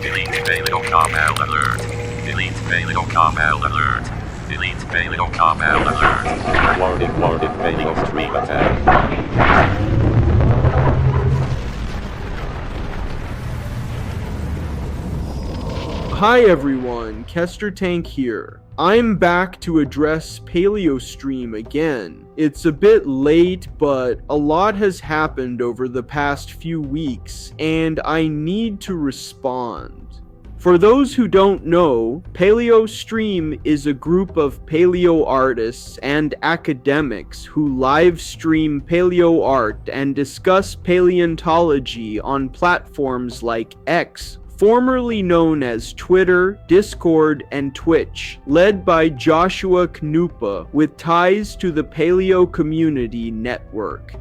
Delete paleo alert. Delete paleo alert. Delete paleo alert. Warning, PaleoStream attack. Hi everyone, Kester Tank here. I'm back to address PaleoStream again. It's a bit late, but a lot has happened over the past few weeks, and I need to respond. For those who don't know, PaleoStream is a group of paleo artists and academics who live stream paleo art and discuss paleontology on platforms like X, formerly known as Twitter, Discord, and Twitch, led by Joshua Knupa, with ties to the Paleo Community Network.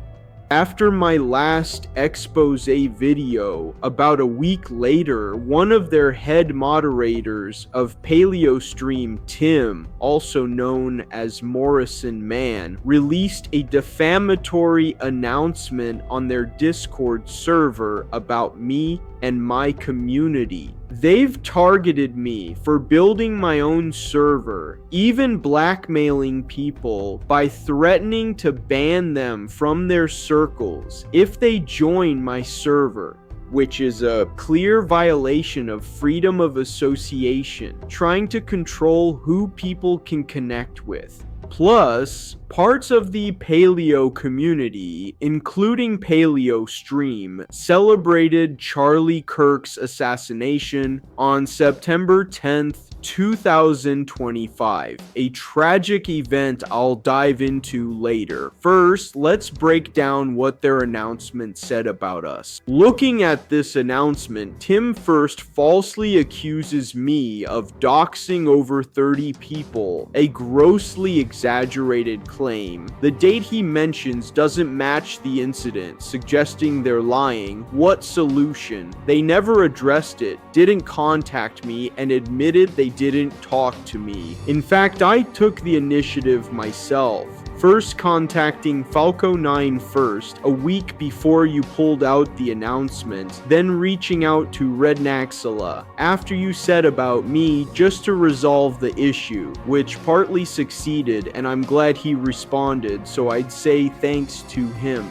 After my last expose video, about a week later, one of their head moderators of PaleoStream, Tim, also known as Morrison Man, released a defamatory announcement on their Discord server about me and my community. They've targeted me for building my own server, even blackmailing people by threatening to ban them from their circles if they join my server, which is a clear violation of freedom of association, trying to control who people can connect with. Plus, parts of the paleo community, including PaleoStream, celebrated Charlie Kirk's assassination on September 10th, 2025, a tragic event I'll dive into later. First, let's break down what their announcement said about us. Looking at this announcement, Tim first falsely accuses me of doxing over 30 people, a grossly exaggerated claim. The date he mentions doesn't match the incident, suggesting they're lying. What solution? They never addressed it, didn't contact me, and admitted they didn't talk to me. In fact, I took the initiative myself, first contacting Falco9 first, a week before you pulled out the announcement, then reaching out to Rednaxala after you said about me just to resolve the issue, which partly succeeded, and I'm glad he responded, so I'd say thanks to him.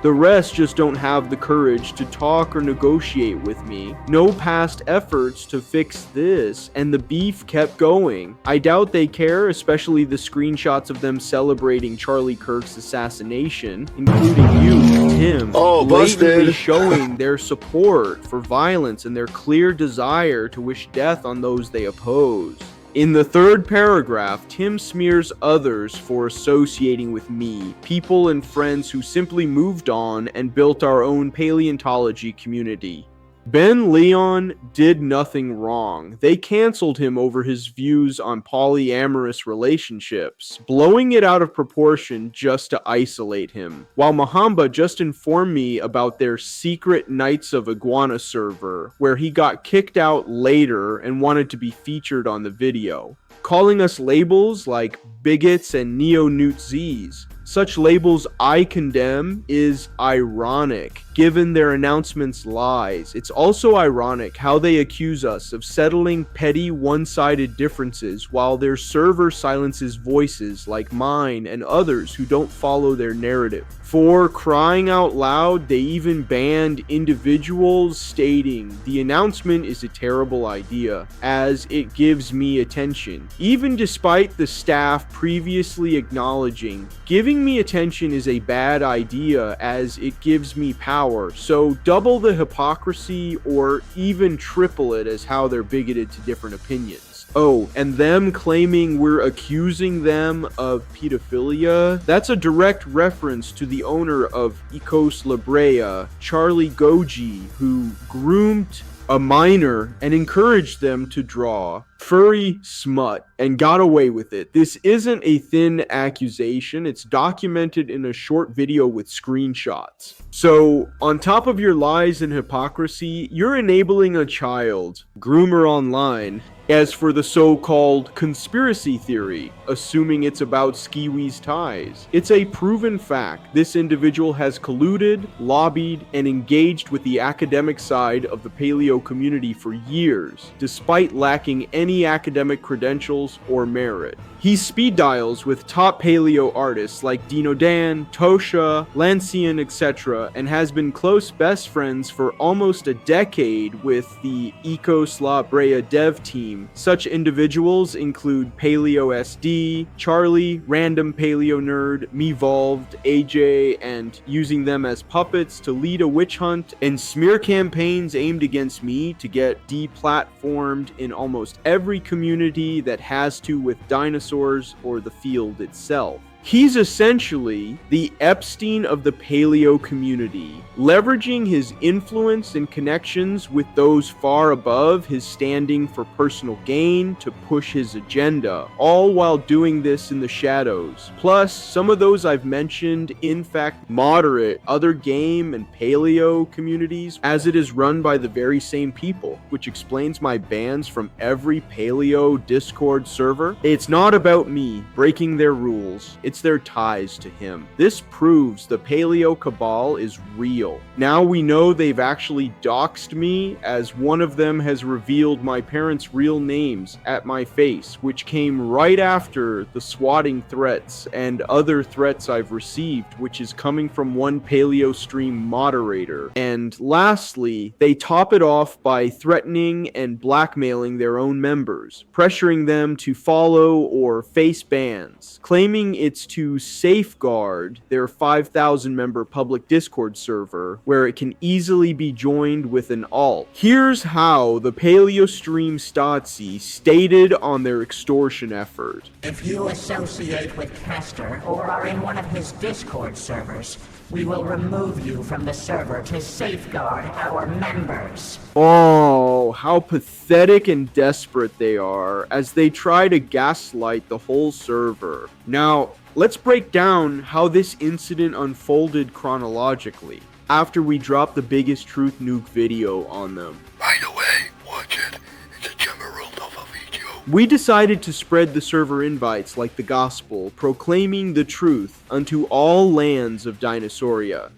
The rest just don't have the courage to talk or negotiate with me. No past efforts to fix this, and the beef kept going. I doubt they care, especially the screenshots of them celebrating Charlie Kirk's assassination, including you, Tim, blatantly showing their support for violence and their clear desire to wish death on those they oppose. In the third paragraph, Tim smears others for associating with me, people and friends who simply moved on and built our own paleontology community. Ben Leon did nothing wrong. They canceled him over his views on polyamorous relationships, blowing it out of proportion just to isolate him. While Mahamba just informed me about their secret Knights of Iguana server, where he got kicked out later and wanted to be featured on the video, calling us labels like bigots and neo-Newtzis. Such labels I condemn is ironic, given their announcements' lies. It's also ironic how they accuse us of settling petty one-sided differences while their server silences voices like mine and others who don't follow their narrative. For crying out loud, they even banned individuals, stating, "The announcement is a terrible idea, as it gives me attention." Even despite the staff previously acknowledging, giving me attention is a bad idea as it gives me power, so double the hypocrisy or even triple it as how they're bigoted to different opinions. Oh, and them claiming we're accusing them of pedophilia? That's a direct reference to the owner of Ecos La Brea, Charlie Goji, who groomed a minor and encouraged them to draw. furry smut and got away with it. This isn't a thin accusation. It's documented in a short video with screenshots. So, on top of your lies and hypocrisy, you're enabling a child, groomer online, as for the so-called conspiracy theory, assuming it's about Skiwi's ties. It's a proven fact. This individual has colluded, lobbied, and engaged with the academic side of the paleo community for years, despite lacking any academic credentials or merit. He speed dials with top paleo artists like Dino Dan, Tosha, Lancian, etc., and has been close best friends for almost a decade with the Ecos La Brea dev team. Such individuals include PaleoSD, Charlie, Random Paleo Nerd, Mevolved, AJ, and using them as puppets to lead a witch hunt and smear campaigns aimed against me to get deplatformed in almost every community that has to with dinosaurs or the field itself. He's essentially the Epstein of the paleo community, leveraging his influence and connections with those far above his standing for personal gain to push his agenda, all while doing this in the shadows. Plus, some of those I've mentioned, in fact, moderate other game and paleo communities, as it is run by the very same people, which explains my bans from every paleo Discord server. It's not about me breaking their rules. It's their ties to him. This proves the paleo cabal is real. Now we know they've actually doxed me, as one of them has revealed my parents' real names at my face, which came right after the swatting threats and other threats I've received, which is coming from one PaleoStream moderator. And lastly, they top it off by threatening and blackmailing their own members, pressuring them to follow or face bans, claiming it's to safeguard their 5,000 member public Discord server where it can easily be joined with an alt. Here's how the PaleoStream Stasi stated on their extortion effort. If you associate with Castor or are in one of his Discord servers, we will remove you from the server to safeguard our members. Oh, how pathetic and desperate they are as they try to gaslight the whole server. Now, let's break down how this incident unfolded chronologically after we dropped the biggest truth nuke video on them. By the way, watch it. It's a Emerald of a video. We decided to spread the server invites like the gospel, proclaiming the truth unto all lands of Dinosauria.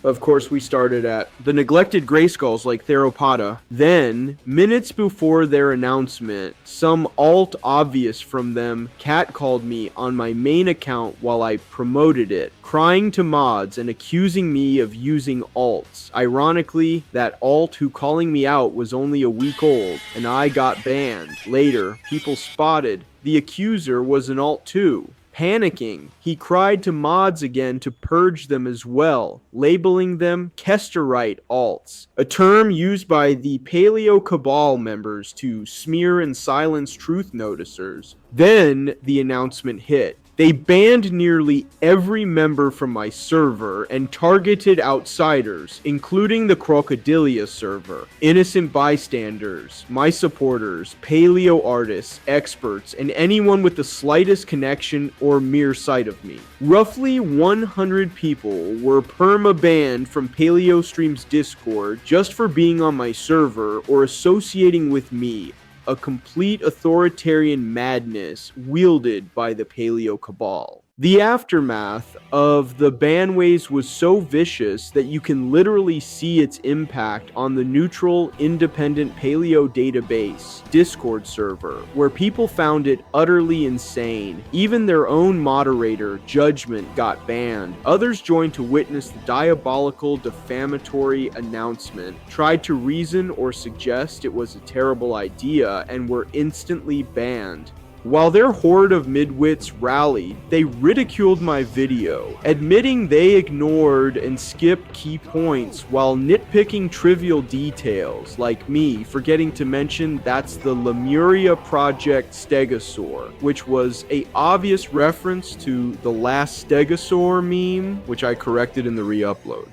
Of course, we started at the neglected Grayskulls like Theropoda. Then, minutes before their announcement, some alt obvious from them catcalled me on my main account while I promoted it, crying to mods and accusing me of using alts. Ironically, that alt who calling me out was only a week old, and I got banned. Later, people spotted the accuser was an alt too. Panicking, he cried to mods again to purge them as well, labeling them Kesterite alts, a term used by the Paleo Cabal members to smear and silence truth noticers. Then the announcement hit. They banned nearly every member from my server and targeted outsiders, including the Crocodilia server, innocent bystanders, my supporters, paleo artists, experts, and anyone with the slightest connection or mere sight of me. Roughly 100 people were perma-banned from PaleoStream's Discord just for being on my server or associating with me. A complete authoritarian madness wielded by the Paleo Cabal. The aftermath of the ban waves was so vicious that you can literally see its impact on the neutral, independent Paleo database Discord server, where people found it utterly insane. Even their own moderator, Judgment, got banned. Others joined to witness the diabolical, defamatory announcement, tried to reason or suggest it was a terrible idea, and were instantly banned. While their horde of midwits rallied, they ridiculed my video, admitting they ignored and skipped key points while nitpicking trivial details, like me forgetting to mention that's the Lemuria Project Stegosaur, which was a obvious reference to the last Stegosaur meme, which I corrected in the re-upload.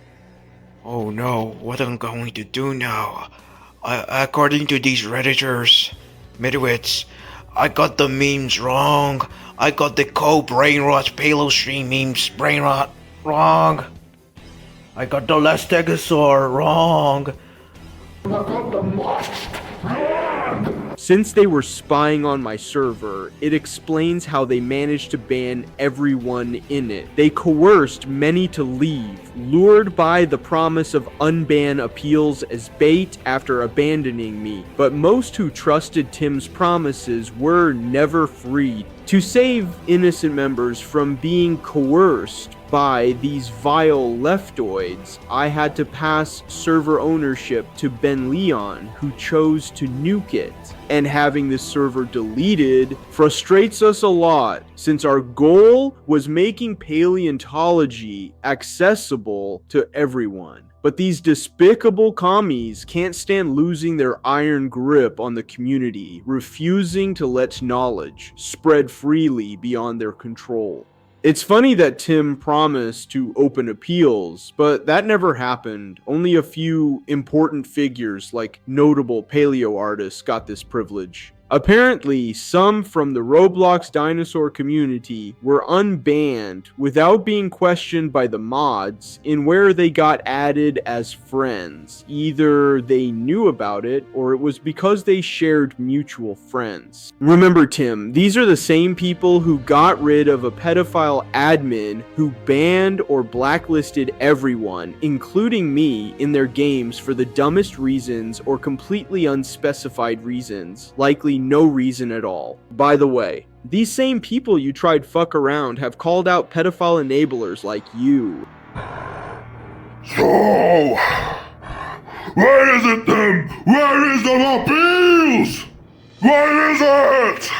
Oh no, what am I going to do now? According to these Redditors, Midwits, I got the memes wrong. I got the co-brain rot PaleoStream memes brain rot wrong. I got the Stegosaur wrong. Since they were spying on my server, it explains how they managed to ban everyone in it. They coerced many to leave, lured by the promise of unban appeals as bait after abandoning me. But most who trusted Tim's promises were never freed. To save innocent members from being coerced by these vile leftoids, I had to pass server ownership to Ben Leon, who chose to nuke it. And having this server deleted frustrates us a lot, since our goal was making paleontology accessible to everyone. But these despicable commies can't stand losing their iron grip on the community, refusing to let knowledge spread freely beyond their control. It's funny that Tim promised to open appeals, but that never happened. Only a few important figures like notable paleo artists got this privilege. Apparently, some from the Roblox dinosaur community were unbanned without being questioned by the mods in where they got added as friends. Either they knew about it or it was because they shared mutual friends. Remember, Tim, these are the same people who got rid of a pedophile admin who banned or blacklisted everyone, including me, in their games for the dumbest reasons or completely unspecified reasons, likely no reason at all. By the way, these same people you tried fuck around have called out pedophile enablers like you. So, where is it then? Where is the appeals? Where is it?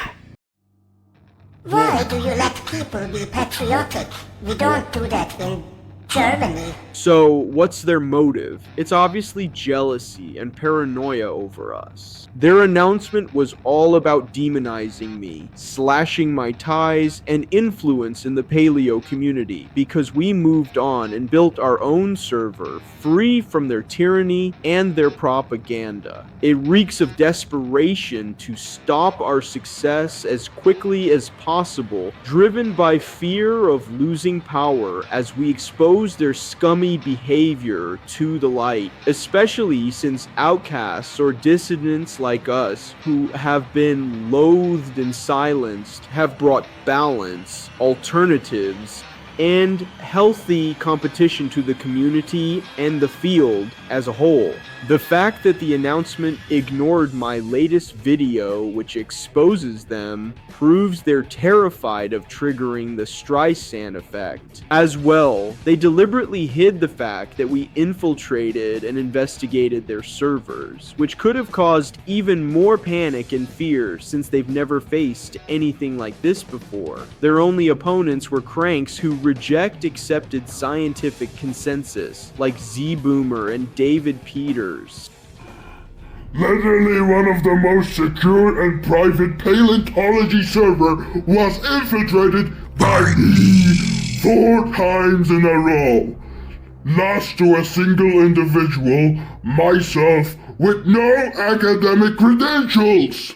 Why do you let people be patriotic? We don't do that in Germany. So, what's their motive? It's obviously jealousy and paranoia over us. Their announcement was all about demonizing me, slashing my ties and influence in the paleo community, because we moved on and built our own server, free from their tyranny and their propaganda. It reeks of desperation to stop our success as quickly as possible, driven by fear of losing power as we expose their scummy behavior to the light, especially since outcasts or dissidents like us who have been loathed and silenced have brought balance, alternatives, and healthy competition to the community and the field as a whole. The fact that the announcement ignored my latest video, which exposes them, proves they're terrified of triggering the Streisand effect. As well, they deliberately hid the fact that we infiltrated and investigated their servers, which could have caused even more panic and fear since they've never faced anything like this before. Their only opponents were cranks who reject accepted scientific consensus, like Z-Boomer and David Peters. Literally one of the most secure and private paleontology server was infiltrated by me 4 times in a row. Lost to a single individual, myself, with no academic credentials.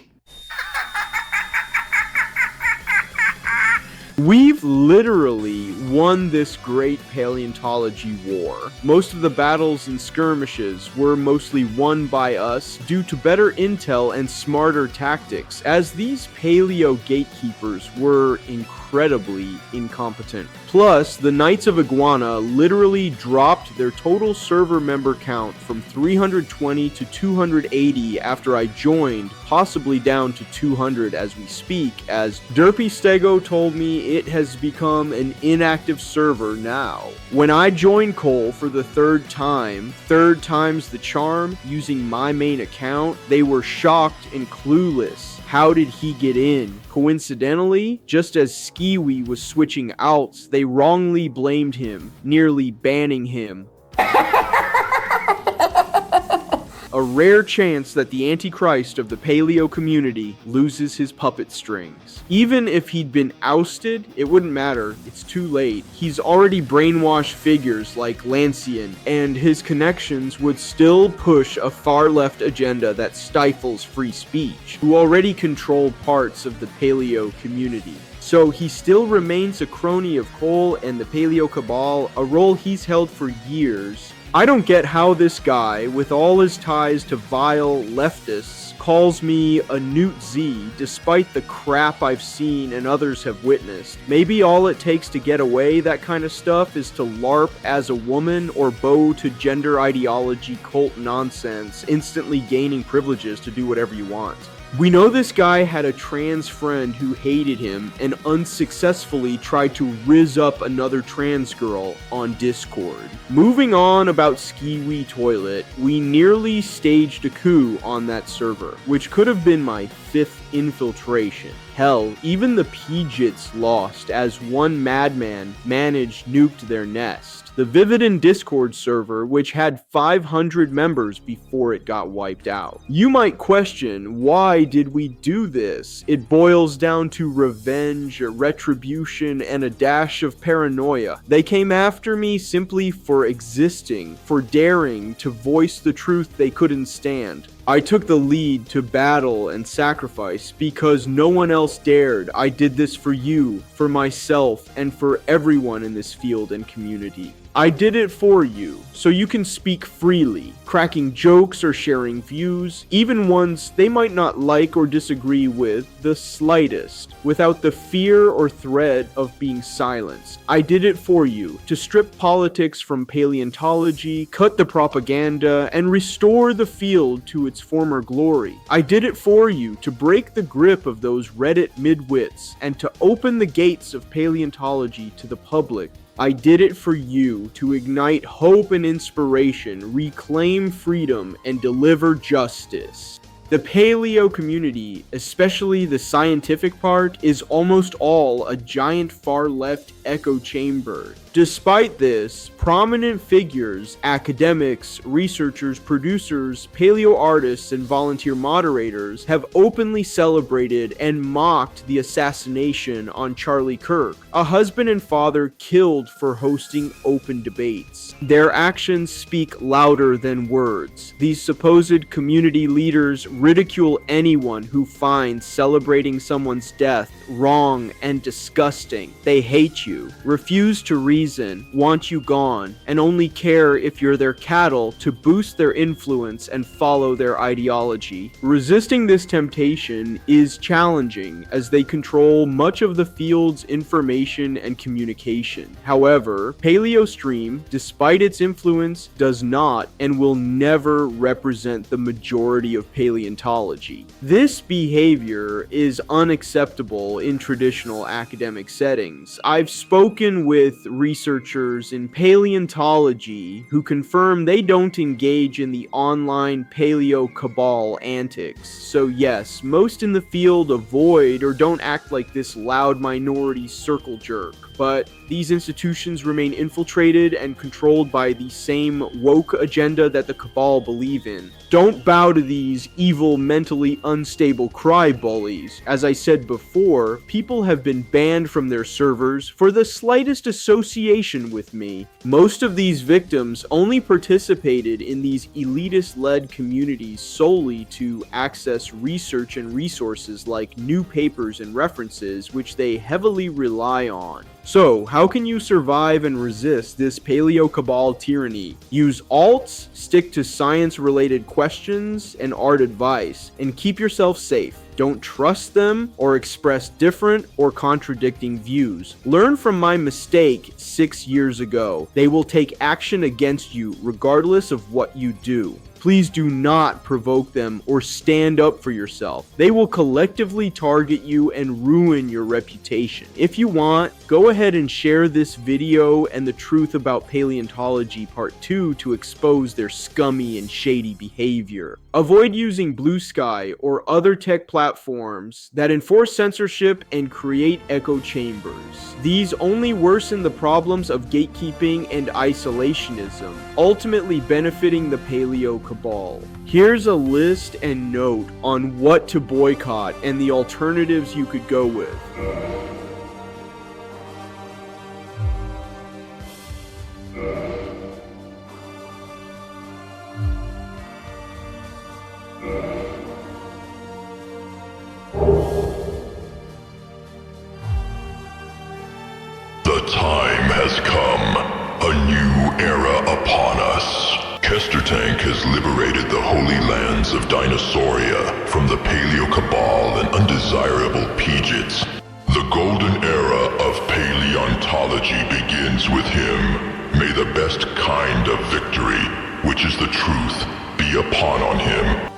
We've literally won this great paleontology war. Most of the battles and skirmishes were mostly won by us due to better intel and smarter tactics, as these paleo gatekeepers were incredibly incompetent. Plus, the Knights of Iguana literally dropped their total server member count from 320 to 280 after I joined, possibly down to 200 as we speak, as Derpy Stego told me it has become an inactive server now. When I joined Cole for the 3rd time's the charm, using my main account, they were shocked and clueless. How did he get in? Coincidentally, just as Skiwi was switching outs, they wrongly blamed him, nearly banning him. A a rare chance that the Antichrist of the paleo community loses his puppet strings. Even if he'd been ousted, it wouldn't matter, it's too late. He's already brainwashed figures like Lancian, and his connections would still push a far-left agenda that stifles free speech, who already control parts of the paleo community. So he still remains a crony of Cole and the Paleo Cabal, a role he's held for years. I don't get how this guy, with all his ties to vile leftists, calls me a Newt Z despite the crap I've seen and others have witnessed. Maybe all it takes to get away that kind of stuff is to LARP as a woman or bow to gender ideology cult nonsense, instantly gaining privileges to do whatever you want. We know this guy had a trans friend who hated him and unsuccessfully tried to rizz up another trans girl on Discord. Moving on about Skiwee Toilet, we nearly staged a coup on that server, which could have been my 5th infiltration. Hell, even the Pejits lost as one madman managed nuked their nest. The Vividin Discord server, which had 500 members before it got wiped out. You might question, why did we do this? It boils down to revenge, retribution, and a dash of paranoia. They came after me simply for existing, for daring to voice the truth they couldn't stand. I took the lead to battle and sacrifice because no one else dared. I did this for you, for myself, and for everyone in this field and community. I did it for you, so you can speak freely, cracking jokes or sharing views, even ones they might not like or disagree with the slightest, without the fear or threat of being silenced. I did it for you, to strip politics from paleontology, cut the propaganda, and restore the field to its former glory. I did it for you, to break the grip of those Reddit midwits, and to open the gates of paleontology to the public. I did it for you, to ignite hope and inspiration, reclaim freedom, and deliver justice. The paleo community, especially the scientific part, is almost all a giant far-left echo chamber. Despite this, prominent figures, academics, researchers, producers, paleo artists, and volunteer moderators have openly celebrated and mocked the assassination on Charlie Kirk, a husband and father killed for hosting open debates. Their actions speak louder than words. These supposed community leaders ridicule anyone who finds celebrating someone's death wrong and disgusting. They hate you, refuse to reason, want you gone, and only care if you're their cattle to boost their influence and follow their ideology. Resisting this temptation is challenging as they control much of the field's information and communication. However, PaleoStream, despite its influence, does not and will never represent the majority of paleontology. This behavior is unacceptable in traditional academic settings. I've spoken with researchers in paleontology who confirm they don't engage in the online paleo cabal antics. So yes, most in the field avoid or don't act like this loud minority circle jerk, but these institutions remain infiltrated and controlled by the same woke agenda that the cabal believe in. Don't bow to these evil, mentally unstable cry bullies. As I said before, people have been banned from their servers for the slightest association with me. Most of these victims only participated in these elitist-led communities solely to access research and resources like new papers and references, which they heavily rely on. So, how can you survive and resist this paleo cabal tyranny? Use alts, stick to science-related questions and art advice, and keep yourself safe. Don't trust them or express different or contradicting views. Learn from my mistake 6 years ago. They will take action against you regardless of what you do. Please do not provoke them or stand up for yourself. They will collectively target you and ruin your reputation. If you want, go ahead and share this video and the truth about paleontology part 2 to expose their scummy and shady behavior. Avoid using Blue Sky or other tech platforms that enforce censorship and create echo chambers. These only worsen the problems of gatekeeping and isolationism, ultimately benefiting the paleo Cabal. Here's a list and note on what to boycott and the alternatives you could go with. The time has come. A new era upon us. Kester Tank has liberated the holy lands of Dinosauria from the Paleo Cabal and undesirable Pejits. The golden era of Paleontology begins with him. May the best kind of victory, which is the truth, be upon him.